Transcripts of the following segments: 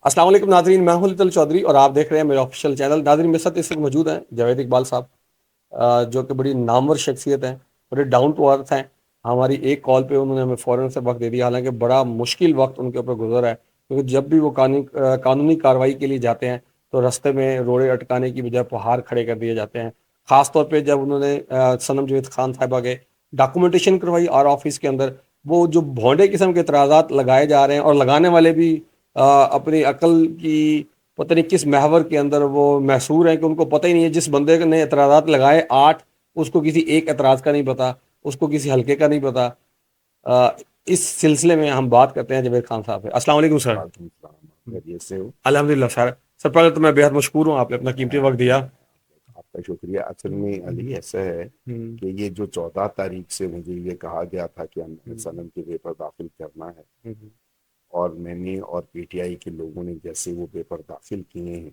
السلام علیکم ناظرین، میں ہوں لطل چودھری اور آپ دیکھ رہے ہیں میرا آفیشیل چینل۔ ناظرین میرے ساتھ اس وقت موجود ہیں جاوید اقبال صاحب، جو کہ بڑی نامور شخصیت ہیں، بڑے ڈاؤن ٹو ارتھ ہیں۔ ہماری ایک کال پہ انہوں نے ہمیں فوراً سے وقت دے دیا، حالانکہ بڑا مشکل وقت ان کے اوپر گزرا ہے، کیونکہ جب بھی وہ قانونی کارروائی کے لیے جاتے ہیں تو رستے میں روڑے اٹکانے کی بجائے پہاڑ کھڑے کر دیے جاتے ہیں۔ خاص طور پہ جب انہوں نے صنم جاوید خان صاحبہ کے ڈاکومنٹیشن کروائی آر آفس کے اندر، وہ جو بھونڈے قسم کے اعتراضات لگائے جا رہے ہیں، اور لگانے والے بھی اپنی عقل کی پتہ نہیں کس محور کے اندر وہ محصور ہیں کہ ان کو پتہ ہی نہیں ہے جس بندے نے اعتراضات لگائے 8، اس کو کسی ایک اعتراض کا نہیں پتا، اس کو کسی حلقے کا نہیں پتا۔ اس سلسلے میں ہم بات کرتے ہیں جاوید خان صاحب سے۔ السلام علیکم سر۔ وعلیکم السلام، خیریت سے ہو؟ الحمد للہ سر۔ سر پہلے تو میں بے حد مشکور ہوں، آپ نے اپنا قیمتی وقت دیا۔ آپ کا شکریہ۔ اصل میں علی ایسا ہے کہ یہ جو 14 تاریخ سے مجھے یہ کہا گیا تھا کہ ہم صنم کے پیپر داخل کرنا ہے، اور میں نے اور پی ٹی آئی کے لوگوں نے جیسے وہ پیپر داخل کیے ہیں،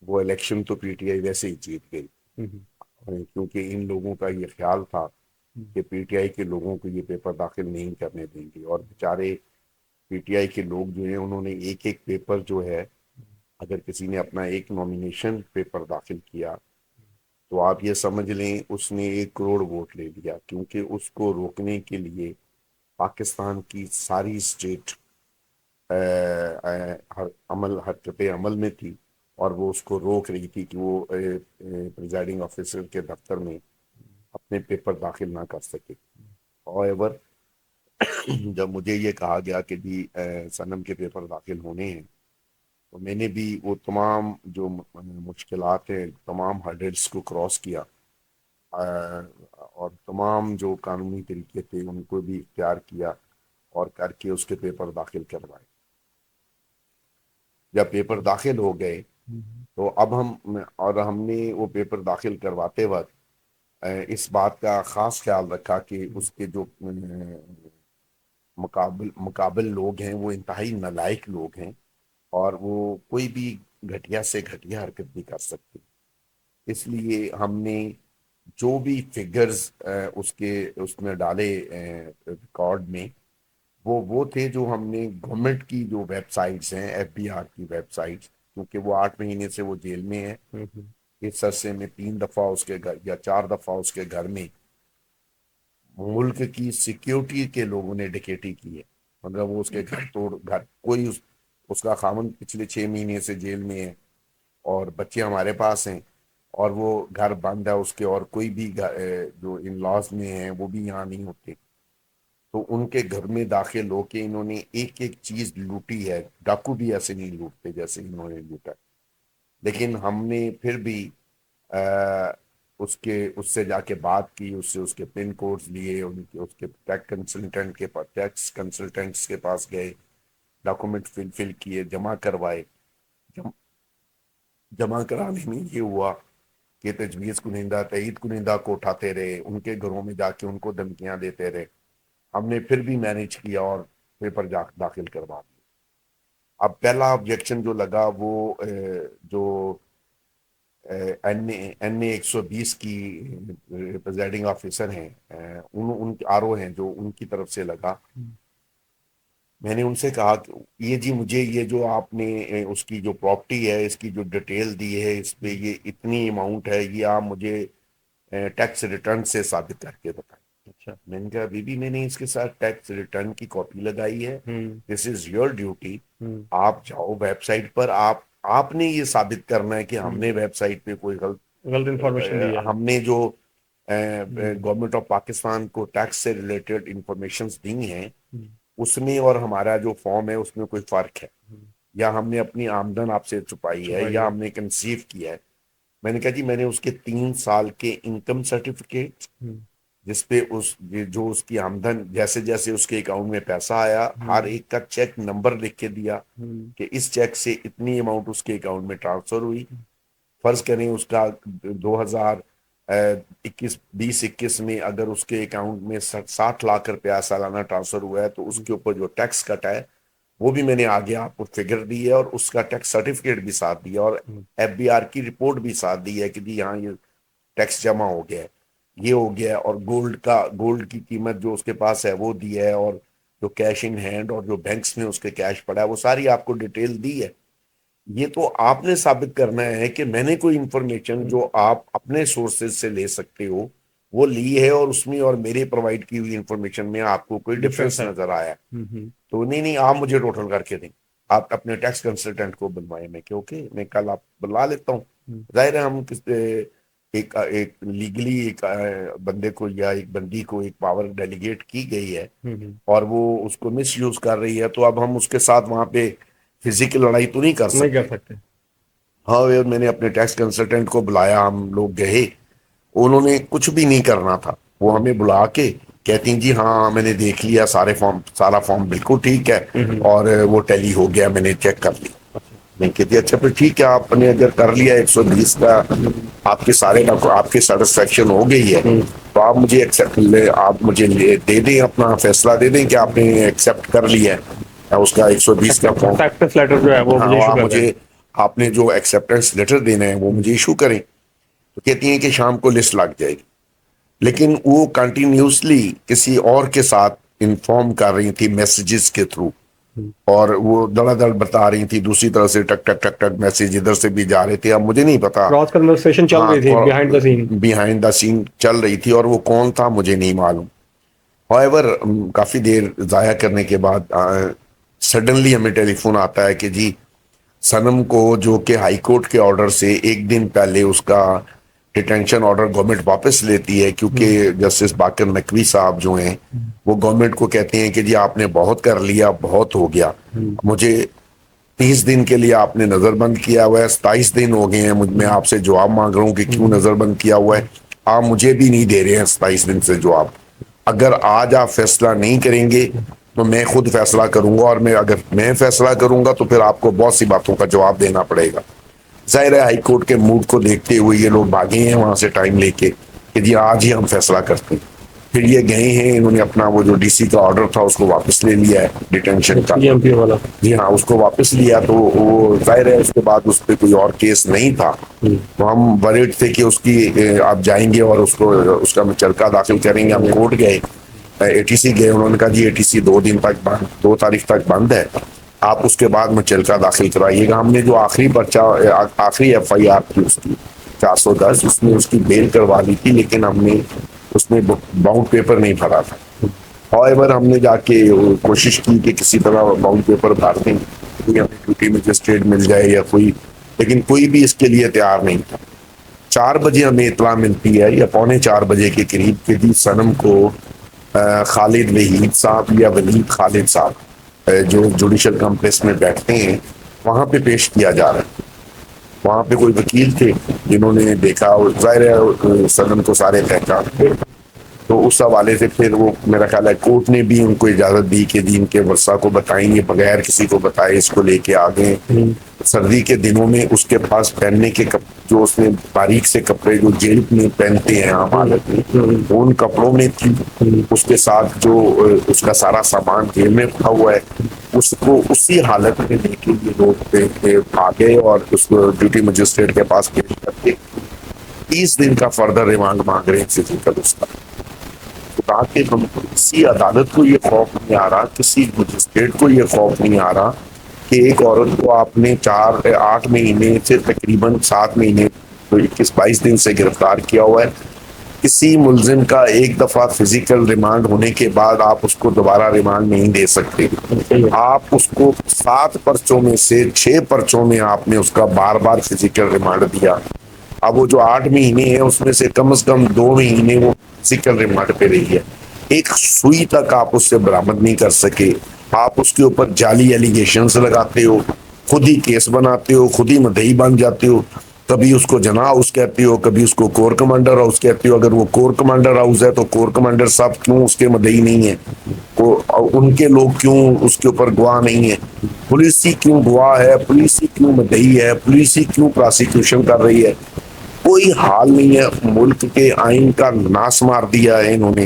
وہ الیکشن تو پی ٹی آئی ویسے ہی جیت گئی، کیونکہ ان لوگوں کا یہ خیال تھا کہ پی ٹی آئی کے لوگوں کو یہ پیپر داخل نہیں کرنے دیں گے، اور بیچارے پی ٹی آئی کے لوگ جو ہیں انہوں نے ایک ایک پیپر جو ہے، اگر کسی نے اپنا ایک نامینیشن پیپر داخل کیا تو آپ یہ سمجھ لیں اس نے 1 کروڑ ووٹ لے لیا، کیونکہ اس کو روکنے کے لیے پاکستان کی ساری اسٹیٹ حرکت عمل میں تھی، اور وہ اس کو روک رہی تھی کہ وہ پریزائڈنگ آفیسر کے دفتر میں اپنے پیپر داخل نہ کر سکے۔ اور جب مجھے یہ کہا گیا کہ جی صنم کے پیپر داخل ہونے ہیں، تو میں نے بھی وہ تمام جو مشکلات ہیں، تمام ہرڈلس کو کراس کیا، اور تمام جو قانونی طریقے تھے ان کو بھی اختیار کیا، اور کر کے اس کے پیپر داخل کروائے۔ جب پیپر داخل ہو گئے تو اب ہم نے وہ پیپر داخل کرواتے وقت اس بات کا خاص خیال رکھا کہ اس کے جو مقابل لوگ ہیں وہ انتہائی نالائق لوگ ہیں، اور وہ کوئی بھی گھٹیا سے گھٹیا حرکت بھی کر سکتے۔ اس لیے ہم نے جو بھی فگرز اس میں ڈالے ریکارڈ میں، وہ تھے جو ہم نے گورنمنٹ کی جو ویب سائٹس ہیں، ایف بی آر کی ویب سائٹس، کیونکہ وہ 8 مہینے سے وہ جیل میں ہے، اس عرصے میں 3 دفعہ اس کے گھر یا 4 دفعہ اس کے گھر میں ملک کی سیکیورٹی کے لوگوں نے ڈکیٹی کی ہے، مطلب وہ اس کے گھر کوئی اس کا خامن پچھلے 6 مہینے سے جیل میں ہے، اور بچے ہمارے پاس ہیں، اور وہ گھر بند ہے اس کے، اور کوئی بھی جو ان لاز میں ہیں وہ بھی یہاں نہیں ہوتے، تو ان کے گھر میں داخل ہو کے انہوں نے ایک ایک چیز لوٹی ہے۔ ڈاکو بھی ایسے نہیں لوٹتے جیسے انہوں نے لوٹا، لیکن ہم نے پھر بھی اس سے جا کے بات کی، اس کے پن کوڈز لیے، اس کے ٹیکس کنسلٹنٹس کے پاس گئے، ڈاکومنٹ فل کیے، جمع کروائے۔ جمع کرانے میں یہ ہوا کہ تجویز کنندہ، تائید کنندہ کو اٹھاتے رہے، ان کے گھروں میں جا کے ان کو دھمکیاں دیتے رہے۔ ہم نے پھر بھی مینیج کیا اور پیپر داخل کروا دیا۔ اب پہلا آبجیکشن جو لگا وہ جو این اے 120 کی پریزائڈنگ آفیسر ہیں، ان آر او ہیں، جو ان کی طرف سے لگا۔ میں نے ان سے کہا کہ یہ جی مجھے یہ جو آپ نے اس کی جو پراپرٹی ہے، اس کی جو ڈیٹیل دی ہے، اس پہ یہ اتنی اماؤنٹ ہے، یہ آپ مجھے ٹیکس ریٹرن سے ثابت کر کے بتائیں۔ اچھا۔ میں نے کہا ابھی بھی میں نے اس کے ساتھ ٹیکس ریٹرن کی کاپی لگائی ہے، دس از یور ڈیوٹی، آپ جاؤ ویب سائٹ پر، آپ نے یہ ثابت کرنا ہے کہ ہم نے ویب سائٹ پہ کوئی غلط انفارمیشن دی ہے۔ ہم نے جو گورنمنٹ آف پاکستان کو ٹیکس سے ریلیٹڈ انفارمیشنز دی ہیں، اس میں اور ہمارا جو فارم ہے اس میں کوئی فرق ہے، یا ہم نے اپنی آمدن آپ سے چھپائی ہے، یا ہم نے کنسیو کیا ہے۔ میں نے کہا جی میں نے اس کے 3 سال کے انکم سرٹیفکیٹ، جس پہ جو اس کی آمدن جیسے جیسے اس کے اکاؤنٹ میں پیسہ آیا، ہر ایک کا چیک نمبر لکھ کے دیا کہ اس چیک سے اتنی اماؤنٹ اس کے اکاؤنٹ میں ٹرانسفر ہوئی۔ فرض کریں اس کا 2021 میں اگر اس کے اکاؤنٹ میں 60 لاکھ روپیہ سالانہ ٹرانسفر ہوا ہے، تو اس کے اوپر جو ٹیکس کٹا ہے وہ بھی میں نے آگے آپ کو فگر دی ہے، اور اس کا ٹیکس سرٹیفکیٹ بھی ساتھ دیا، اور ایف بی آر کی رپورٹ بھی ساتھ دی ہے کہ جی یہاں یہ ٹیکس جمع ہو گیا ہے، یہ ہو گیا ہے، اور گولڈ کی قیمت جو اس کے پاس ہے وہ دی ہے، اور جو کیش ان ہینڈ اور جو بینکس میں اس کے کیش پڑا ہے وہ ساری آپ کو ڈیٹیل دی ہے. یہ تو آپ نے ثابت کرنا ہے کہ میں نے کوئی انفارمیشن جو آپ اپنے سورسز سے لے سکتے ہو وہ لی ہے اور اس میں اور میرے پرووائڈ کی ہوئی انفارمیشن میں آپ کو کوئی ڈفرینس نظر آیا. تو نہیں آپ مجھے ٹوٹل کر کے دیں. آپ اپنے ٹیکس کنسلٹنٹ کو بنوائیں. میں کہ اوکے میں کل آپ بلا لیتا ہوں. ظاہر ہے ہم ایک لیگلی ایک بندے کو یا ایک بندی کو ایک پاور ڈیلیگیٹ کی گئی ہے اور وہ اس کو مس یوز کر رہی ہے, تو اب ہم اس کے ساتھ وہاں پہ فزیکل لڑائی تو نہیں کر سکتے. ہاں میں نے اپنے ٹیکس کنسلٹنٹ کو بلایا, ہم لوگ گئے, انہوں نے کچھ بھی نہیں کرنا تھا. وہ ہمیں بلا کے کہتی ہیں جی ہاں میں نے دیکھ لیا سارا فارم بالکل ٹھیک ہے اور وہ ٹیلی ہو گیا, میں نے چیک کر لی. میں کہتی اچھا پھر ٹھیک ہے, آپ نے اگر کر لیا 120 کا آپ کے سارے آپ کی سیٹسفیکشن ہو گئی ہے تو آپ مجھے آپ مجھے دے دیں, اپنا فیصلہ دے دیں کہ آپ نے ایکسیپٹ کر لیا ہے اس کا 120 کا فارم. مجھے آپ نے جو ایکسیپٹنس لیٹر دینا ہے وہ مجھے ایشو کریں. تو کہتی ہیں کہ شام کو لسٹ لگ جائے گی. لیکن وہ کنٹینیوسلی کسی اور کے ساتھ انفارم کر رہی تھی میسیجز کے تھرو, اور وہ دڑا دڑ بتا رہی تھی دوسری طرح سے ٹک ٹک ٹک ٹک میسیج ادھر سے بھی جا رہے تھے. اب مجھے نہیں پتا, کراس کنورسیشن چل رہی تھی بیہائنڈ دا سین چل رہی تھی, اور وہ کون تھا مجھے نہیں معلوم. however کافی دیر ضائع کرنے کے بعد سڈنلی ہمیں ٹیلی فون آتا ہے کہ جی صنم کو, جو کہ ہائی کورٹ کے آرڈر سے ایک دن پہلے اس کا ڈیٹینشن آرڈر گورنمنٹ واپس لیتی ہے, کیونکہ جسٹس باقر نقوی صاحب جو ہیں وہ گورنمنٹ کو کہتے ہیں کہ جی آپ نے بہت کر لیا, بہت ہو گیا, مجھے 30 دن کے لیے آپ نے نظر بند کیا ہوا ہے, 27 دن ہو گئے ہیں, میں آپ سے جواب مانگ رہا ہوں کہ کیوں نظر بند کیا ہوا ہے, آپ مجھے بھی نہیں دے رہے ہیں 27 دن سے جواب. اگر آج آپ فیصلہ نہیں کریں گے تو میں خود فیصلہ کروں گا, اور اگر میں فیصلہ کروں گا تو پھر آپ کو بہت سی باتوں کا جواب دینا پڑے گا. ظاہر ہے ہائی کورٹ کے موڈ کو دیکھتے ہوئے یہ لوگ بھاگے ہیں وہاں سے ٹائم لے کے کہ جی آج ہی ہم فیصلہ کرتے ہیں. پھر یہ گئے ہیں, انہوں نے اپنا وہ جو ڈی سی کا آرڈر تھا اس کو واپس لے لیا ہے ڈیٹینشن کا. جی ہاں اس کو واپس لیا, تو وہ ظاہر ہے اس کے بعد اس پہ کوئی اور کیس نہیں تھا. تو ہم ورڈ تھے کہ اس کی آپ جائیں گے اور اس کا مچلکا داخل کریں گے. ہم کورٹ گئے, ATC گئے, انہوں نے کہا جی ATC 2 دن تک بند, 2 تاریخ تک بند ہے, آپ اس کے بعد مچلکا داخل کروائیے گا. ہم نے جو آخری FIR تھی اس کی 410 اس میں اس کی بیل کروا لی تھی, لیکن ہم نے اس میں باؤنڈ پیپر نہیں بھرا تھا. however ہم نے جا کے کوشش کی کہ کسی طرح باؤنڈ پیپر بھر دیں, کوئی ہمیں ڈیوٹی مجسٹریٹ مل جائے یا کوئی, لیکن کوئی بھی اس کے لیے تیار نہیں تھا. 4 بجے ہمیں اطلاع ملتی ہے یا 3:45 بجے کے قریب کہ جی صنم کو خالد وحید صاحب یا ولید خالد صاحب جو جوڈیشل کمپلیکس میں بیٹھتے ہیں وہاں پہ پیش کیا جا رہا ہے. وہاں پہ کوئی وکیل تھے جنہوں نے دیکھا, ظاہر ہے صنم کو سارے پہچان تھے, تو اس حوالے سے پھر وہ میرا خیال ہے کورٹ نے بھی ان کو اجازت دی کہ جی ان کے ورثہ کو بتائیں گے, بغیر کسی کو بتائے اس کو لے کے آ گئے. سردی کے دنوں میں اس کے پاس پہننے کے جو اس نے باریک سے کپڑے جو جیل میں پہنتے ہیں عام حالت میں, ان کپڑوں میں تھی. اس کے ساتھ جو اس کا سارا سامان جیل میں رکھا ہوا ہے, اس کو اسی حالت میں لے کے یہ لوگ آ گئے اور اس کو ڈیوٹی مجسٹریٹ کے پاس پیش کر کے 30 دن کا فردر ریمانڈ مانگ رہے ہیں فزیکل اس کا. تاکہ ہم کسی عدالت کو یہ خوف نہیں آ رہا, کسی مجسٹریٹ کو یہ خوف نہیں آ رہا کہ ایک عورت کو آپ نے 8 مہینے سے تقریباً 7 مہینے 21-22 دن سے گرفتار کیا ہوا ہے. کسی ملزم کا ایک دفعہ فزیکل ریمانڈ ہونے کے بعد آپ اس کو دوبارہ ریمانڈ نہیں دے سکتے. آپ اس کو 7 پرچوں میں سے 6 پرچوں میں آپ نے اس کا بار بار فزیکل ریمانڈ دیا. اب وہ جو 8 مہینے ہیں اس میں سے کم از کم 2 مہینے وہ فزیکل ریمانڈ پہ رہی ہے. ایک سوئی تک آپ اس سے برآمد نہیں کر سکے. آپ اس کے اوپر جعلی ایلیگیشنز لگاتے ہو, خود ہی کیس بناتے ہو, خود ہی مدعی بن جاتے ہو. کبھی اس کو جناح ہاؤس کہتے ہو, کبھی اس کو کور کمانڈر ہاؤس کہتے ہو. اگر وہ کور کمانڈر ہاؤس ہے تو کور کمانڈر صاحب کیوں اس کے مدعی نہیں ہیں, ان کے لوگ کیوں اس کے اوپر گواہ نہیں ہیں, پولیس ہی کیوں گواہ ہے, پولیس ہی کیوں مدعی ہے, پولیس ہی کیوں پراسیکیوشن کر رہی ہے. کوئی حال نہیں ہے. ملک کے آئین کا ناس مار دیا ہے انہوں نے.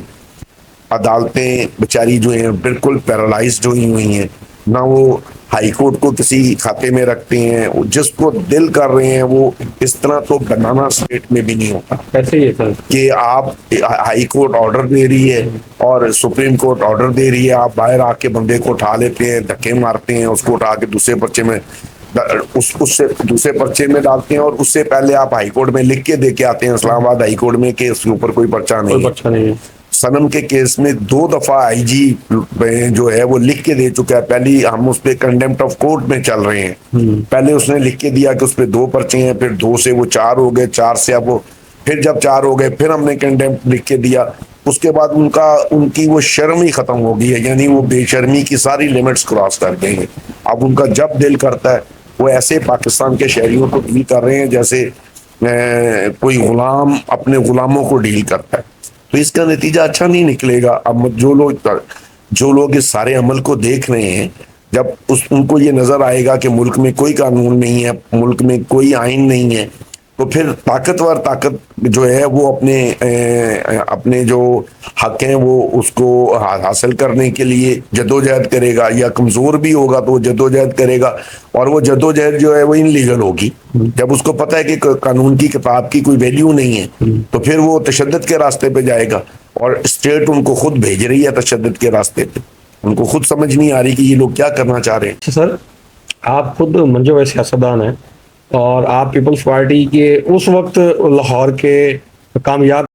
عدالتیں بیچاری جو ہیں بالکل پیرالائزڈ ہوئی ہیں, نہ وہ ہائی کورٹ کو کسی کھاتے میں رکھتے ہیں، جس کو دل کر رہے ہیں وہ اس طرح تو بنانا اسٹیٹ میں بھی نہیں ہوتا ایسے ہی ہے سر. کہ آپ ہائی کورٹ آرڈر دے رہی ہے اور سپریم کورٹ آرڈر دے رہی ہے، آپ باہر آ کے بندے کو اٹھا لیتے ہیں، دھکے مارتے ہیں، اس کو اٹھا کے دوسرے پرچے میں اس سے دوسرے پرچے میں ڈالتے ہیں، اور اس سے پہلے آپ ہائی کورٹ میں لکھ کے دے کے آتے ہیں اسلام آباد ہائی کورٹ میں کہ اس کے اوپر کوئی پرچہ کوئی نہیں ہے. بچہ نہیں ہے. صنم کے کیس میں 2 دفعہ آئی جی جو ہے وہ لکھ کے دے چکا ہے. پہلی ہم اس پہ کنڈیمپٹ آف کورٹ میں چل رہے ہیں، پہلے اس نے لکھ کے دیا کہ اس پہ 2 پرچے ہیں، پھر 2 سے وہ 4 ہو گئے، 4 سے اب وہ پھر جب 4 ہو گئے پھر ہم نے کنڈیمپٹ لکھ کے دیا. اس کے بعد ان کی وہ شرم ہی ختم ہو گئی ہے، یعنی وہ بے شرمی کی ساری لمٹس کراس کر گئے ہیں. اب ان کا جب دل کرتا ہے وہ ایسے پاکستان کے شہریوں کو ڈیل کر رہے ہیں جیسے کوئی غلام اپنے غلاموں کو ڈیل کرتا ہے. تو اس کا نتیجہ اچھا نہیں نکلے گا. اب جو لوگ اس سارے عمل کو دیکھ رہے ہیں، جب ان کو یہ نظر آئے گا کہ ملک میں کوئی قانون نہیں ہے، ملک میں کوئی آئین نہیں ہے، تو پھر طاقت جو ہے وہ اپنے جو حق ہیں وہ اس کو حاصل کرنے کے لیے جدوجہد کرے گا، یا کمزور بھی ہوگا تو وہ جدوجہد کرے گا، اور وہ جدوجہد جو ہے وہ انلیگل ہوگی. جب اس کو پتہ ہے کہ قانون کی کتاب کی کوئی ویلیو نہیں ہے تو پھر وہ تشدد کے راستے پہ جائے گا، اور اسٹیٹ ان کو خود بھیج رہی ہے تشدد کے راستے پہ. ان کو خود سمجھ نہیں آ رہی کہ یہ لوگ کیا کرنا چاہ رہے ہیں. سر آپ خود منجو سیاستدان ہیں، اور آپ پیپلز پارٹی کے اس وقت لاہور کے کامیاب